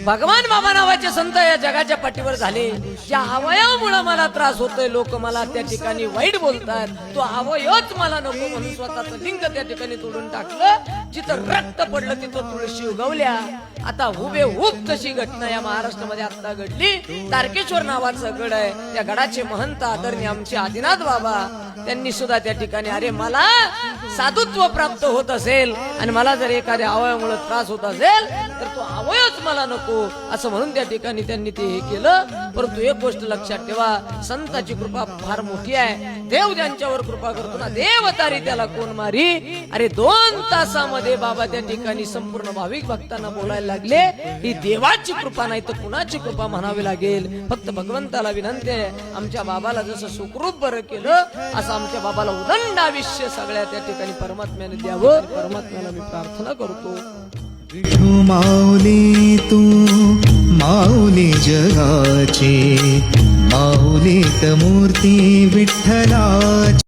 भगवान बाबा नावाचे संत या जगाच्या पाठीवर झाले. ज्या अवयवामुळे मला त्रास होतोय, लोक मला त्या ठिकाणी वाईट बोलतात, तो अवयवच मला नको म्हणून स्वतःचं लिंग त्या ठिकाणी तोडून टाकलं. जिथं रक्त पडलं तिथं तुळशी उगवल्या. आता हुबेहूब तशी घटना या महाराष्ट्रामध्ये आता घडली. तारकेश्वर नावाचा गड आहे, त्या गडाचे महंत आदरणीय आमचे आदिनाथ बाबा, त्यांनी सुद्धा त्या ठिकाणी अरे मला साधुत्व प्राप्त होत असेल आणि मला जर एखाद्या अवयवामुळे त्रास होत असेल तर तो अवयवच मला नको असं म्हणून त्या ठिकाणी त्यांनी ते हे केलं. परंतु एक गोष्ट लक्षात ठेवा, संताची कृपा फार मोठी आहे. देव ज्यांच्यावर कृपा करतो ना, देव तारी त्याला कोण मारी. अरे 2 तासामध्ये बाबा त्या ठिकाणी संपूर्ण भाविक भक्तांना बोलायला लागले. ही देवाची कृपा नाही तर कुणाची कृपा म्हणावी लागेल. फक्त भगवंताला विनंती आहे, आमच्या बाबाला जसं सुखरूप बरं केलं असं आमच्या बाबाला उदंड आयुष्य सगळ्या त्या ठिकाणी परमात्म्याने द्यावं. परमात्म्याला मी प्रार्थना करतो. विठू माऊली तू माऊली जगाची, माऊली मूर्ती विठ्ठलाची.